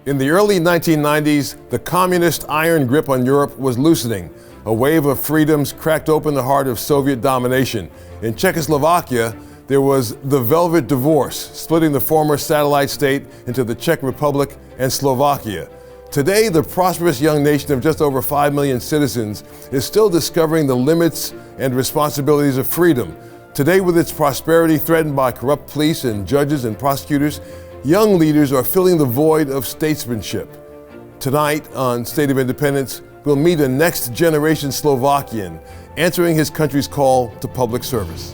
In the early 1990s, the communist iron grip on Europe was loosening. A wave of freedoms cracked open the heart of Soviet domination. In Czechoslovakia, there was the Velvet Divorce, splitting the former satellite state into the Czech Republic and Slovakia. Today, the prosperous young nation of just over 5 million citizens is still discovering the limits and responsibilities of freedom. Today, with its prosperity threatened by corrupt police and judges and prosecutors, young leaders are filling the void of statesmanship. Tonight on State of Independence, we'll meet a next generation Slovakian answering his country's call to public service.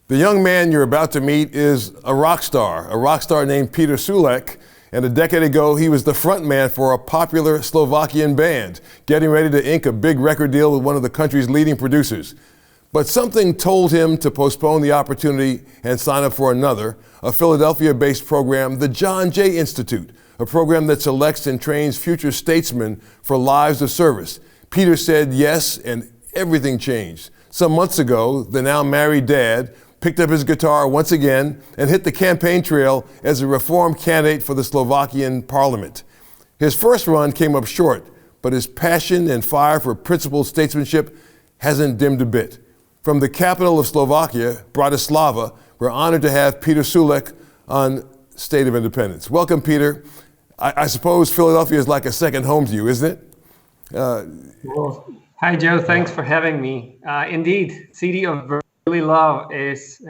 The young man you're about to meet is a rock star named Peter Sulek, and a decade ago he was the front man for a popular Slovakian band, getting ready to ink a big record deal with one of the country's leading producers. But something told him to postpone the opportunity and sign up for another, a Philadelphia-based program, the John Jay Institute, a program that selects and trains future statesmen for lives of service. Peter said yes, and everything changed. Some months ago, the now married dad picked up his guitar once again and hit the campaign trail as a reform candidate for the Slovakian Parliament. His first run came up short, but his passion and fire for principled statesmanship hasn't dimmed a bit. From the capital of Slovakia, Bratislava, we're honored to have Peter Sulek on State of Independence. Welcome, Peter. I suppose Philadelphia is like a second home to you, isn't it? Well, hi, Joe. Thanks for having me. Indeed, city of really love has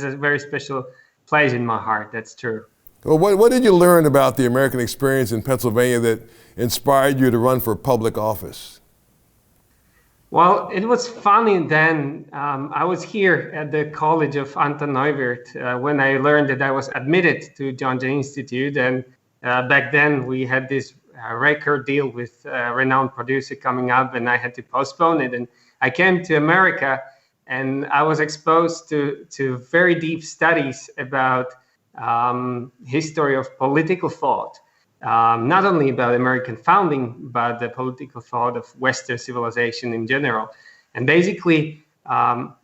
a very special place in my heart. That's true. Well, what did you learn about the American experience in Pennsylvania that inspired you to run for public office? Well, it was funny then. I was here at the College of Anton Neuwirth when I learned that I was admitted to John Jay Institute. And back then we had this record deal with a renowned producer coming up, and I had to postpone it. And I came to America, and I was exposed to very deep studies about history of political thought, not only about American founding, but the political thought of Western civilization in general. And basically,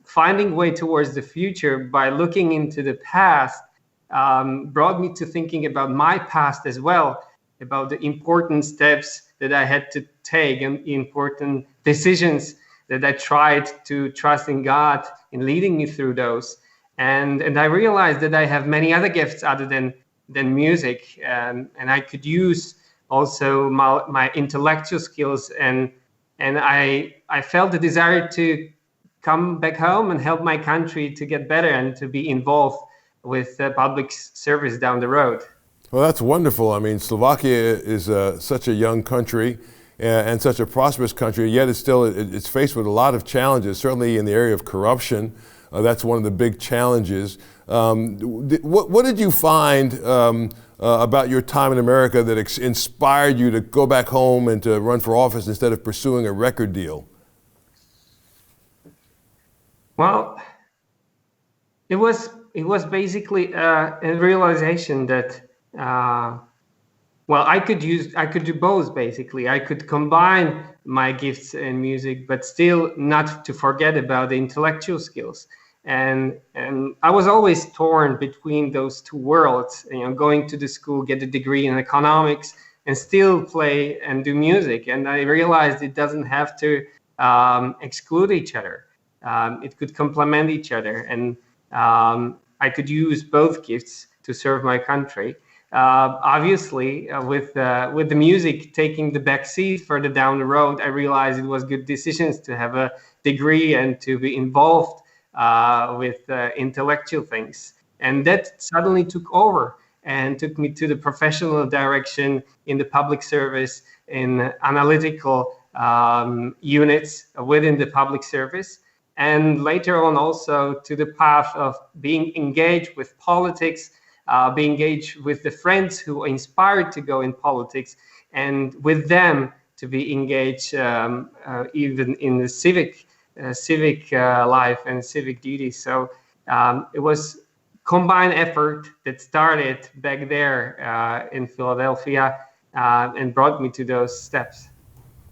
finding a way towards the future by looking into the past brought me to thinking about my past as well, about the important steps that I had to take and important decisions that I tried to trust in God in leading me through those. And I realized that I have many other gifts other than music. And I could use also my intellectual skills. And I felt the desire to come back home and help my country to get better and to be involved with public service down the road. Well, that's wonderful. I mean, Slovakia is such a young country and such a prosperous country, yet it's faced with a lot of challenges, certainly in the area of corruption. That's one of the big challenges. What did you find about your time in America that inspired you to go back home and to run for office instead of pursuing a record deal? Well, it was basically a realization that I could do both, basically. I could combine my gifts in music, but still not to forget about the intellectual skills. And I was always torn between those two worlds, going to the school, get a degree in economics, and still play and do music. And I realized it doesn't have to exclude each other. It could complement each other. And I could use both gifts to serve my country. Obviously, with the music taking the back seat further down the road, I realized it was good decisions to have a degree and to be involved with intellectual things. And that suddenly took over and took me to the professional direction in the public service, in analytical units within the public service. And later on also to the path of being engaged with politics, be engaged with the friends who are inspired to go in politics, and with them to be engaged even in the civic life and civic duties. So it was combined effort that started back there in Philadelphia and brought me to those steps.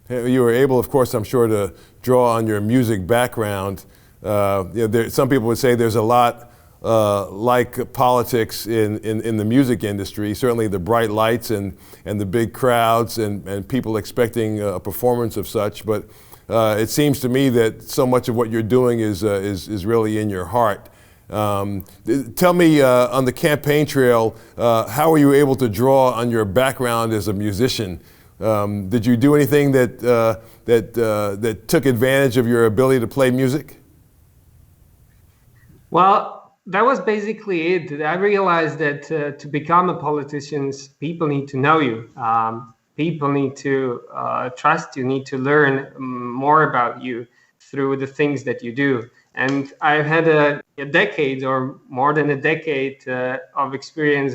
You were able, of course, I'm sure, to draw on your music background. Some people would say there's a lot like politics in the music industry, certainly the bright lights and the big crowds and people expecting a performance of such. But it seems to me that so much of what you're doing is really in your heart. Tell me, on the campaign trail, how were you able to draw on your background as a musician? Did you do anything that took advantage of your ability to play music? Well, that was basically it. I realized that to become a politician, people need to know you. People need to trust you, need to learn more about you through the things that you do. And I've had a decade or more than a decade of experience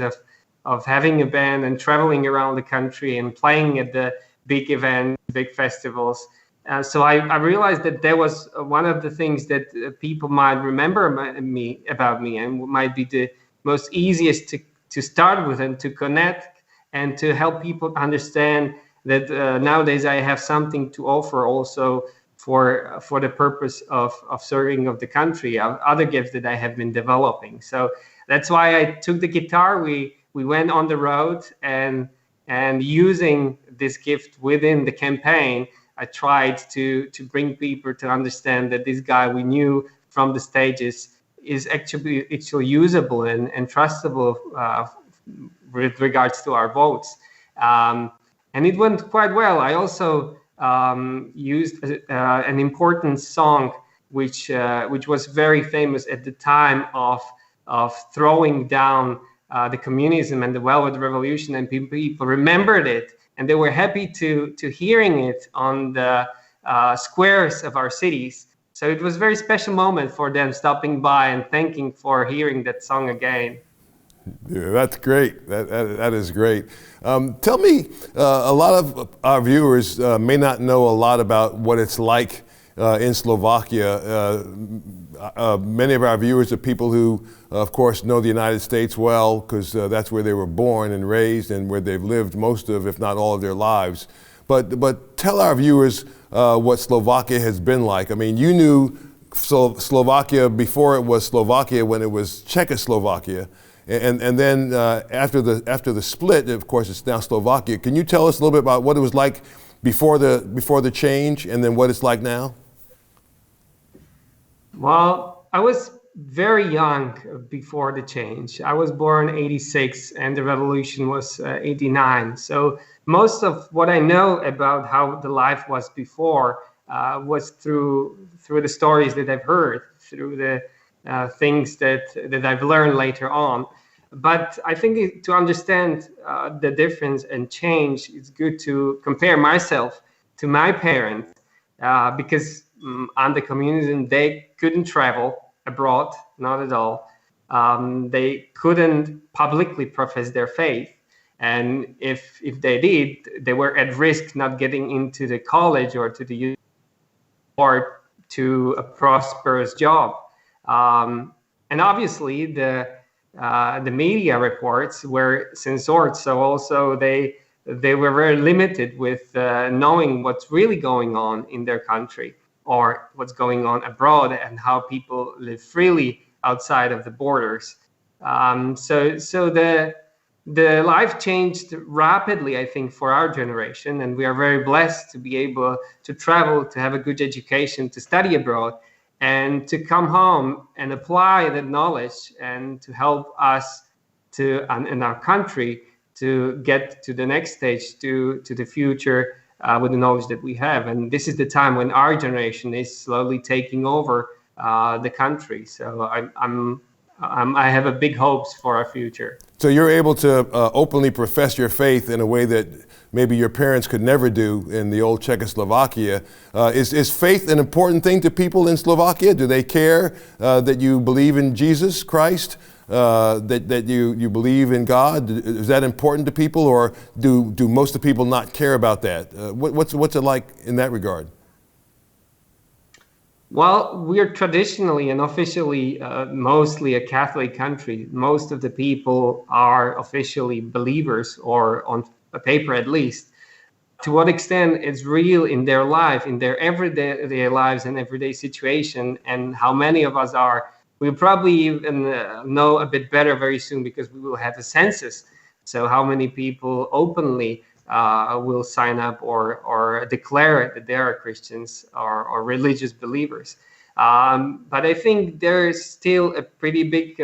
of having a band and traveling around the country and playing at the big events, big festivals. So I realized that there was one of the things that people might remember about me and might be the most easiest to start with and to connect and to help people understand that nowadays I have something to offer also for the purpose of serving of the country, other gifts that I have been developing. So that's why I took the guitar. We went on the road and using this gift within the campaign, I tried to bring people to understand that this guy we knew from the stages is actually usable and trustable with regards to our votes. And it went quite well. I also used an important song which was very famous at the time of throwing down the communism and the Velvet Revolution, and people remembered it. And they were happy to hearing it on the squares of our cities. So it was a very special moment for them stopping by and thanking for hearing that song again. Yeah, that's great. That is great. Tell me, a lot of our viewers may not know a lot about what it's like in Slovakia. Many of our viewers are people who, of course, know the United States well because that's where they were born and raised and where they've lived most of, if not all of their lives. But tell our viewers what Slovakia has been like. I mean, you knew Slovakia before it was Slovakia, when it was Czechoslovakia. And then after the split, of course, it's now Slovakia. Can you tell us a little bit about what it was like before the change, and then what it's like now? Well, I was very young before the change. I was born 86, and the revolution was 89. So most of what I know about how the life was before was through the stories that I've heard, through the things that I've learned later on. But I think to understand the difference and change, it's good to compare myself to my parents because under communism, they couldn't travel abroad, not at all. They couldn't publicly profess their faith. And if they did, they were at risk not getting into the college or to the or to a prosperous job. And obviously, the media reports were censored, so also they were very limited with knowing what's really going on in their country or what's going on abroad and how people live freely outside of the borders. So the life changed rapidly, I think, for our generation, and we are very blessed to be able to travel, to have a good education, to study abroad, and to come home and apply that knowledge and to help us in our country to get to the next stage, to the future with the knowledge that we have. And this is the time when our generation is slowly taking over the country. So I have a big hopes for our future. So you're able to openly profess your faith in a way that maybe your parents could never do in the old Czechoslovakia. Is faith an important thing to people in Slovakia? Do they care that you believe in Jesus Christ, that you believe in God? Is that important to people, or do most of the people not care about that? What's it like in that regard? Well, we're traditionally and officially mostly a Catholic country. Most of the people are officially believers, or on paper at least. To what extent it's real in their life, in their everyday lives and everyday situation, and how many of us are, we'll probably even know a bit better very soon, because we will have a census. So how many people openly will sign up or declare that they are Christians or religious believers. But I think there is still a pretty big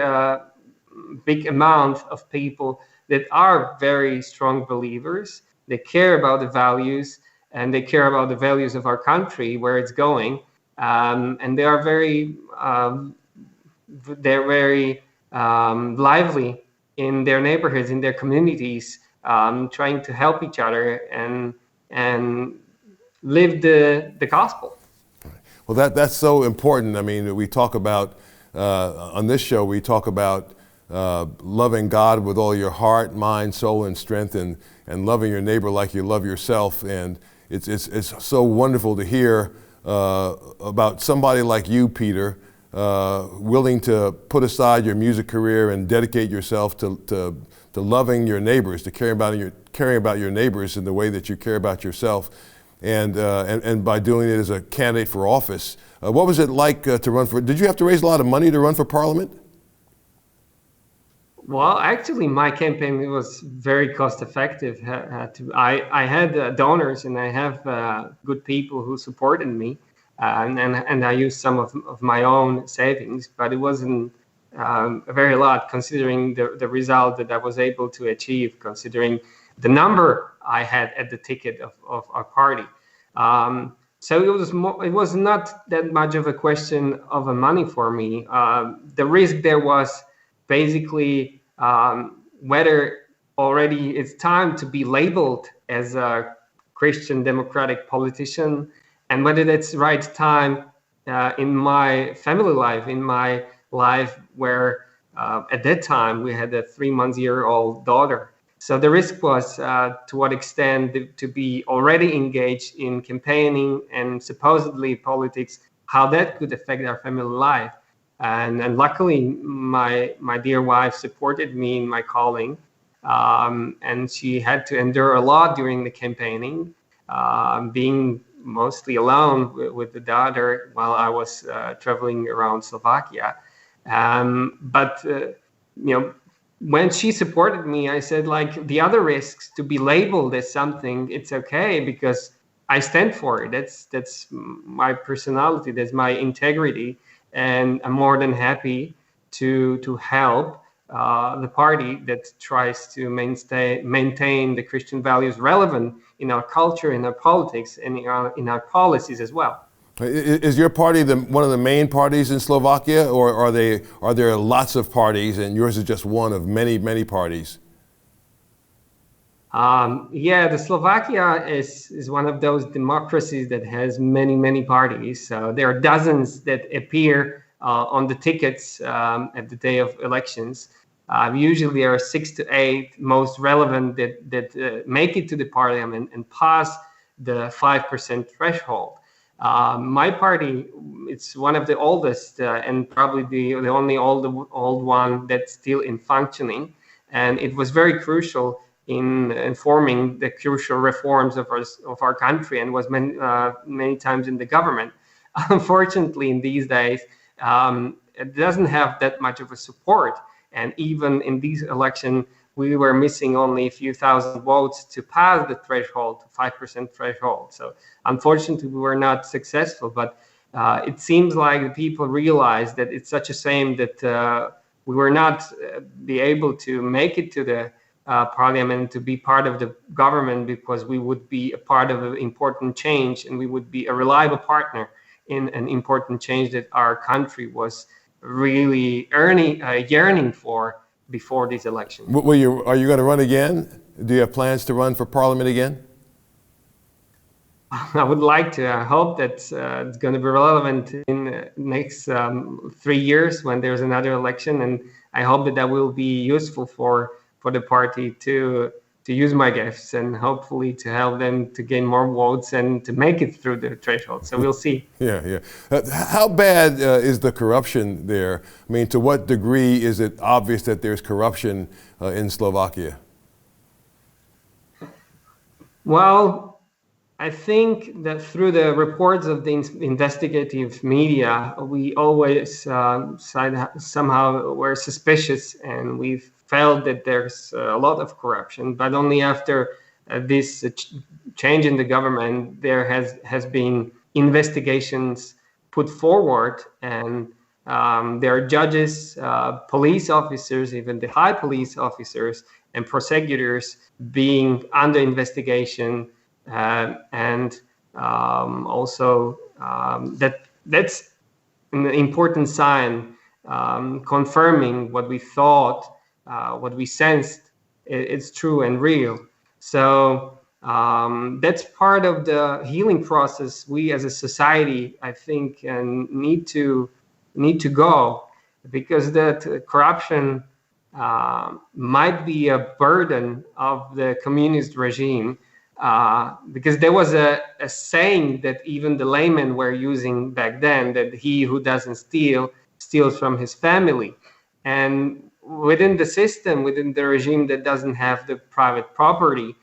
amount of people that are very strong believers. They care about the values, and they care about the values of our country, where it's going, and they are very lively in their neighborhoods, in their communities, trying to help each other and live the gospel. Well, that's so important. I mean, we talk about, on this show, we talk about loving God with all your heart, mind, soul, and strength, and loving your neighbor like you love yourself. And it's so wonderful to hear about somebody like you, Peter, willing to put aside your music career and dedicate yourself to loving your neighbors, to caring about your neighbors in the way that you care about yourself. And by doing it as a candidate for office. What was it like to run for? Did you have to raise a lot of money to run for Parliament? Well, actually, my campaign was very cost effective. I had donors, and I have good people who supported me, and I used some of my own savings, but it wasn't a very lot, considering the result that I was able to achieve, considering the number I had at the ticket of our party. So it was not that much of a question of money for me. The risk there was basically whether already it's time to be labeled as a Christian democratic politician, and whether that's the right time in my family life, in my life, where at that time we had a 3-month-old daughter. So the risk was to what extent to be already engaged in campaigning and supposedly politics, how that could affect our family life. And luckily, my dear wife supported me in my calling, and she had to endure a lot during the campaigning, being mostly alone with the daughter while I was traveling around Slovakia. But when she supported me, I said, like, the other risks, to be labeled as something, it's okay, because I stand for it. That's my personality. That's my integrity. And I'm more than happy to help the party that tries to maintain the Christian values relevant in our culture, in our politics, and in our policies as well. Is your party one of the main parties in Slovakia, or are there lots of parties and yours is just one of many, many parties? Yeah, the Slovakia is one of those democracies that has many, many parties. So there are dozens that appear on the tickets at the day of elections. Usually there are 6 to 8 most relevant that make it to the parliament and pass the 5% threshold. My party, it's one of the oldest and probably the only old one that's still in functioning. And it was very crucial in informing the crucial reforms of our country, and was many times in the government. Unfortunately, in these days, it doesn't have that much of a support. And even in these elections, we were missing only a few thousand votes to pass the threshold, 5% threshold. So unfortunately, we were not successful. But it seems like the people realize that it's such a shame that we were not be able to make it to the parliament, to be part of the government, because we would be a part of an important change, and we would be a reliable partner in an important change that our country was really yearning for before these elections. Are you going to run again? Do you have plans to run for parliament again? I would like to. I hope that it's going to be relevant in the next 3 years when there's another election, and I hope that will be useful for the party to use my gifts and hopefully to help them to gain more votes and to make it through the threshold. So we'll see. Yeah. How bad is the corruption there? I mean, to what degree is it obvious that there's corruption in Slovakia? Well, I think that through the reports of the investigative media, we always somehow were suspicious, and we felt that there's a lot of corruption. But only after this change in the government, there has been investigations put forward, and there are judges, police officers, even the high police officers and prosecutors being under investigation. And also that's an important sign confirming what we thought, what we sensed, it's true and real. So that's part of the healing process we as a society, I think, need to go, because that corruption might be a burden of the communist regime. Because there was a saying that even the laymen were using back then, that he who doesn't steal steals from his family. And within the system, within the regime that doesn't have the private property,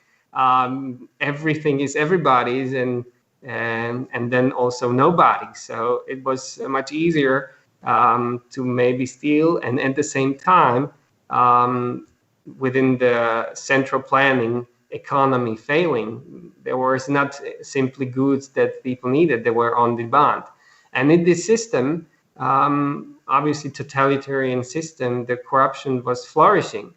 everything is everybody's and then also nobody's. So it was much easier to maybe steal, and at the same time, within the central planning economy failing, there was not simply goods that people needed, they were on demand. And in this system, obviously totalitarian system, the corruption was flourishing.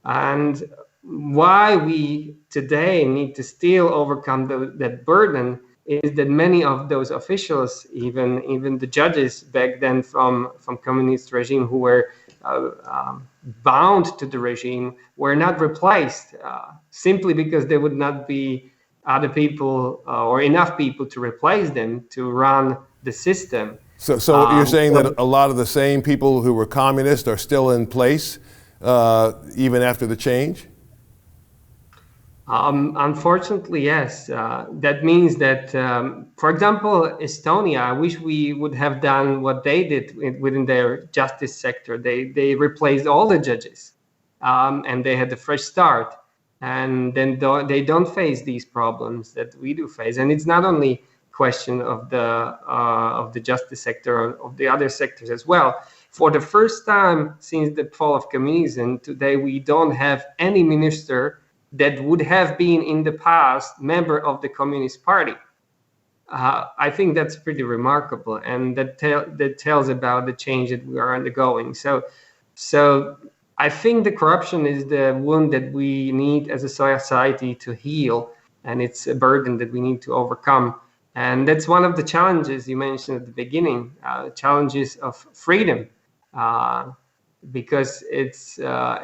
And why we today need to still overcome that burden is that many of those officials, even the judges back then from communist regime who were bound to the regime, were not replaced simply because there would not be other people or enough people to replace them to run the system. So you're saying that a lot of the same people who were communists are still in place even after the change? Unfortunately, yes. That means that, for example, Estonia, I wish we would have done what they did within their justice sector. They replaced all the judges, and they had a fresh start. And then they don't face these problems that we do face. And it's not only question of the justice sector, or of the other sectors as well. For the first time since the fall of communism, today we don't have any minister that would have been in the past member of the Communist Party. I think that's pretty remarkable, and that tells about the change that we are undergoing. So I think the corruption is the wound that we need as a society to heal, and it's a burden that we need to overcome. And that's one of the challenges you mentioned at the beginning, challenges of freedom. Because it's a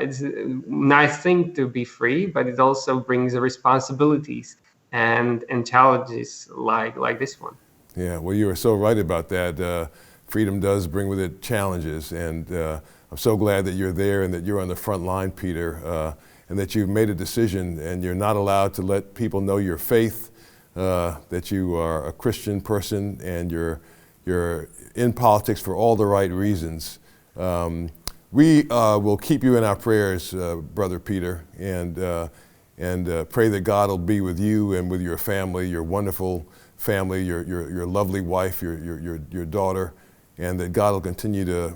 nice thing to be free, but it also brings responsibilities and challenges like this one. Yeah, well, you are so right about that. Freedom does bring with it challenges, and I'm so glad that you're there and that you're on the front line, Peter, and that you've made a decision and you're not allowed to let people know your faith, that you are a Christian person and you're in politics for all the right reasons. We will keep you in our prayers, Brother Peter, and pray that God will be with you and with your family, your wonderful family, your lovely wife, your daughter, and that God will continue to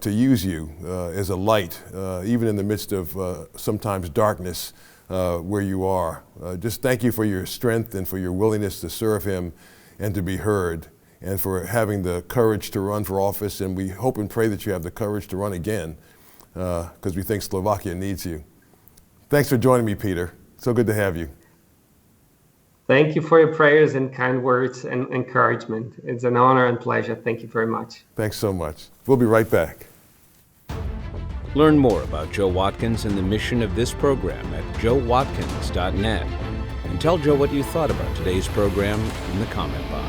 use you as a light, even in the midst of sometimes darkness where you are. Just thank you for your strength and for your willingness to serve Him and to be heard, and for having the courage to run for office. And we hope and pray that you have the courage to run again, because we think Slovakia needs you. Thanks for joining me, Peter. So good to have you. Thank you for your prayers and kind words and encouragement. It's an honor and pleasure. Thank you very much. Thanks so much. We'll be right back. Learn more about Joe Watkins and the mission of this program at joewatkins.net. And tell Joe what you thought about today's program in the comment box.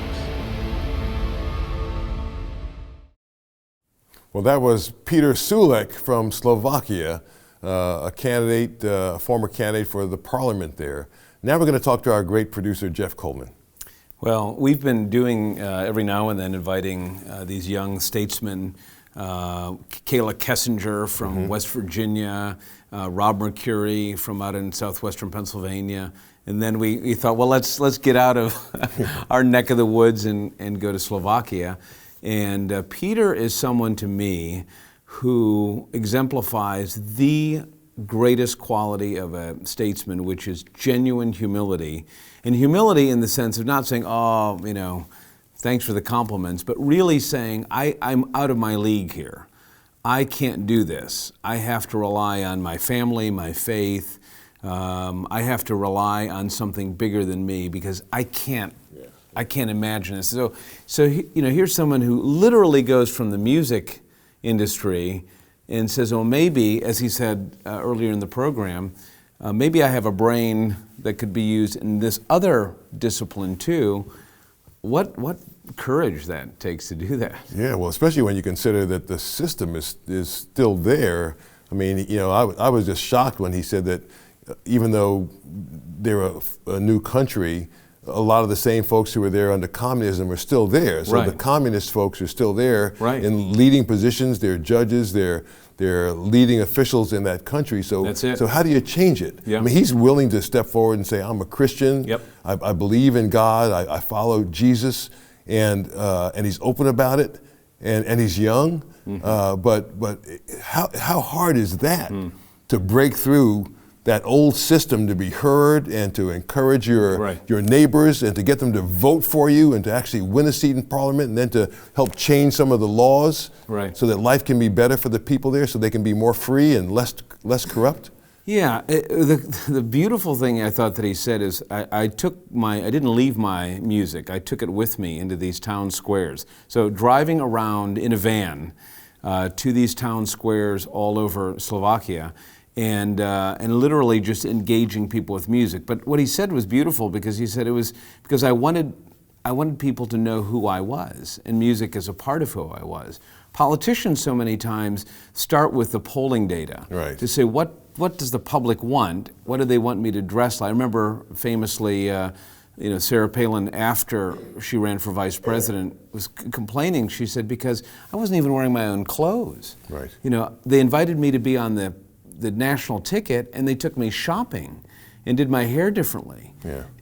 Well, that was Peter Sulek from Slovakia a candidate, a former candidate for the Parliament there. Now we're going to talk to our great producer, Jeff Coleman. Well, we've been doing every now and then inviting these young statesmen, Kayla Kessinger from West Virginia, Rob Mercuri from out in southwestern Pennsylvania. And then we thought, well, let's get out of our neck of the woods and go to Slovakia. And Peter is someone to me who exemplifies the greatest quality of a statesman, which is genuine humility. And humility in the sense of not saying, oh, thanks for the compliments, but really saying, I'm out of my league here. I can't do this. I have to rely on my family, my faith. I have to rely on something bigger than me because I can't imagine this. So here's someone who literally goes from the music industry and says, oh, maybe, as he said earlier in the program, maybe I have a brain that could be used in this other discipline too. What courage that takes to do that. Yeah, well, especially when you consider that the system is still there. I mean, I was just shocked when he said that even though they're a new country, a lot of the same folks who were there under communism are still there. So the communist folks are still there in leading positions. They're judges. They're leading officials in that country. So that's it. So how do you change it? I mean, he's willing to step forward and say, I'm a Christian. I believe in God. I follow Jesus, and he's open about it, and he's young. But how hard is that to break through that old system, to be heard and to encourage your neighbors and to get them to vote for you and to actually win a seat in Parliament, and then to help change some of the laws so that life can be better for the people there, so they can be more free and less corrupt? Yeah, the beautiful thing I thought that he said is I didn't leave my music, I took it with me into these town squares. So driving around in a van to these town squares all over Slovakia, and literally just engaging people with music. But what he said was beautiful, because he said it was because I wanted people to know who I was, and music is a part of who I was. Politicians so many times start with the polling data to say what does the public want? What do they want me to dress like? I remember famously, Sarah Palin, after she ran for vice president, was complaining. She said, because I wasn't even wearing my own clothes. They invited me to be on the national ticket, and they took me shopping and did my hair differently.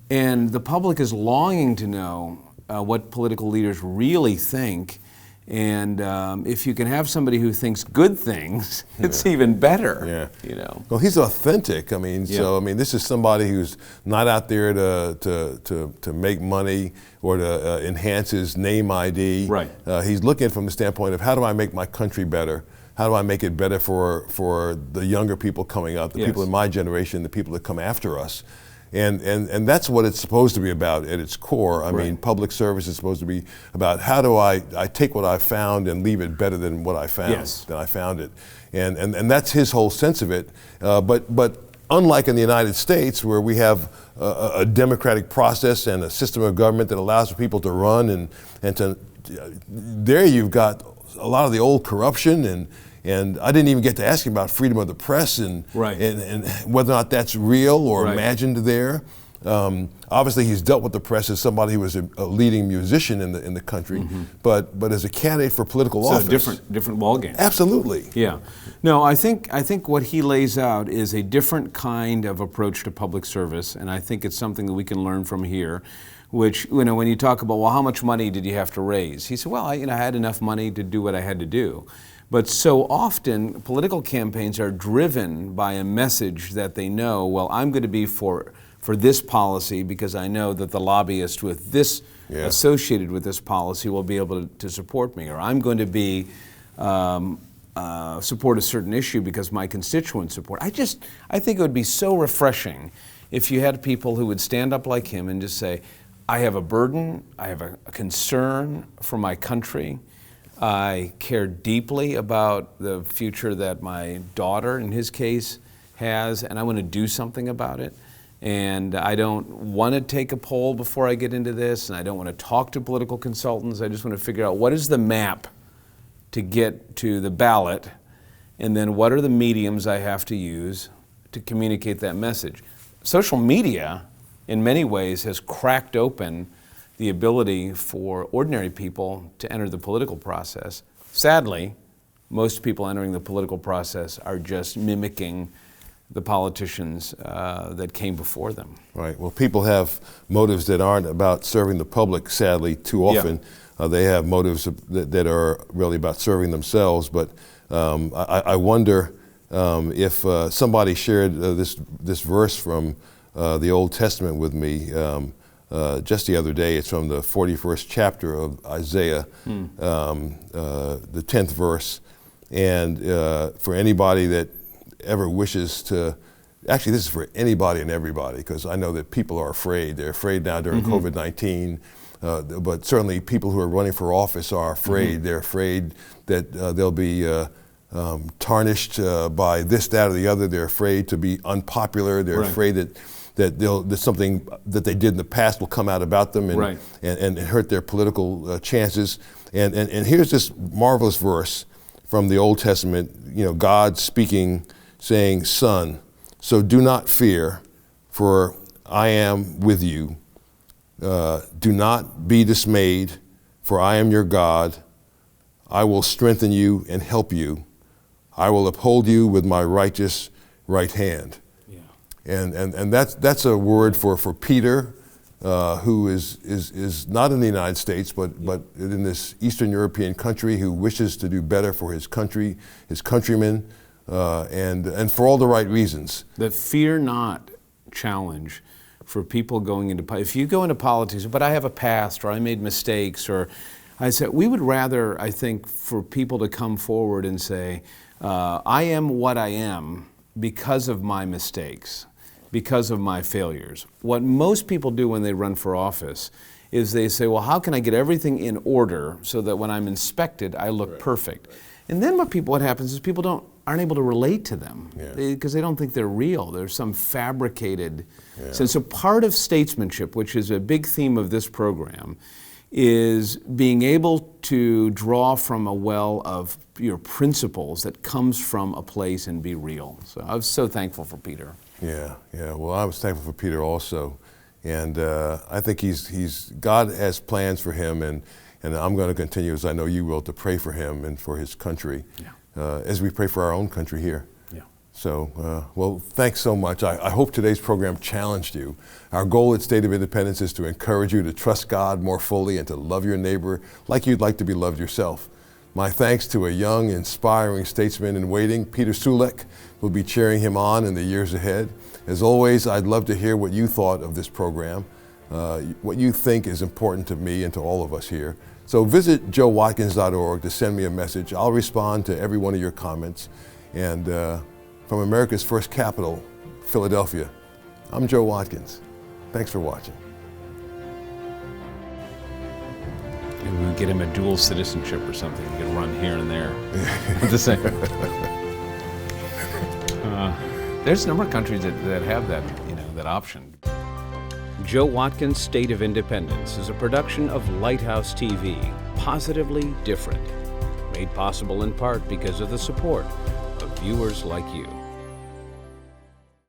And the public is longing to know what political leaders really think. And if you can have somebody who thinks good things, it's even better. Well, he's authentic. I mean, this is somebody who's not out there to make money or to enhance his name ID. He's looking from the standpoint of, how do I make my country better? How do I make it better for the younger people coming up, the people in my generation, the people that come after us? And that's what it's supposed to be about at its core. I mean, public service is supposed to be about, how do I take what I found and leave it better than what I found, than I found it. And that's his whole sense of it. But unlike in the United States, where we have a democratic process and a system of government that allows for people to run and to, there you've got a lot of the old corruption, and I didn't even get to ask him about freedom of the press and whether or not that's real or imagined there. Obviously, he's dealt with the press as somebody who was a leading musician in the country, but as a candidate for political office, different ballgame. Absolutely. Yeah. No, I think what he lays out is a different kind of approach to public service, and I think it's something that we can learn from here. Which, when you talk about, well, how much money did you have to raise? He said, well, I had enough money to do what I had to do. But so often, political campaigns are driven by a message that they know, well, I'm going to be for this policy because I know that the lobbyist with this associated with this policy will be able to support me, or I'm going to be support a certain issue because my constituents support. I think it would be so refreshing if you had people who would stand up like him and just say, I have a burden, I have a concern for my country. I care deeply about the future that my daughter, in his case, has, and I want to do something about it. And I don't want to take a poll before I get into this, and I don't want to talk to political consultants. I just want to figure out what is the map to get to the ballot, And then what are the mediums I have to use to communicate that message? Social media, in many ways, has cracked open the ability for ordinary people to enter the political process. Sadly, most people entering the political process are just mimicking the politicians that came before them. Right. Well, people have motives that aren't about serving the public, sadly, too often. Yeah. They have motives that are really about serving themselves. But I wonder if somebody shared this verse from the Old Testament with me just the other day. It's from the 41st chapter of Isaiah, the 10th verse. And for anybody that ever wishes to, actually this is for anybody and everybody, because I know that people are afraid. They're afraid now during COVID-19, but certainly people who are running for office are afraid. They're afraid that they'll be tarnished by this, that, or the other. They're afraid to be unpopular. They're afraid that something that they did in the past will come out about them and hurt their political chances. And here's this marvelous verse from the Old Testament, you know, God speaking, saying, "Son, so do not fear, for I am with you. Do not be dismayed, for I am your God. I will strengthen you and help you. I will uphold you with my righteous right hand." And that's a word for Peter, who is not in the United States, but in this Eastern European country, who wishes to do better for his country, his countrymen, and for all the right reasons. The fear not challenge for people going into, if you go into politics, but I have a past, or I made mistakes, or I said, we would rather, I think, for people to come forward and say, I am what I am because of my mistakes, because of my failures. What most people do when they run for office is they say, well, how can I get everything in order so that when I'm inspected, I look perfect? And then what happens is people aren't able to relate to them because they don't think they're real. There's some fabricated sense. So part of statesmanship, which is a big theme of this program, is being able to draw from a well of your principles that comes from a place and be real. So I was so thankful for Peter. Yeah. Well, I was thankful for Peter also, and I think God has plans for him, and I'm going to continue, as I know you will, to pray for him and for his country, as we pray for our own country here. So, well, thanks so much. I hope today's program challenged you. Our goal at State of Independence is to encourage you to trust God more fully and to love your neighbor like you'd like to be loved yourself. My thanks to a young, inspiring statesman in waiting, Peter Sulek. We'll be cheering him on in the years ahead. As always, I'd love to hear what you thought of this program, what you think is important to me and to all of us here. So visit joewatkins.org to send me a message. I'll respond to every one of your comments. And from America's first capital, Philadelphia, I'm Joe Watkins. Thanks for watching. Maybe we get him a dual citizenship or something. He can run here and there at the same. There's a number of countries that have that, that option. Joe Watkins' State of Independence is a production of Lighthouse TV, positively different. Made possible in part because of the support of viewers like you.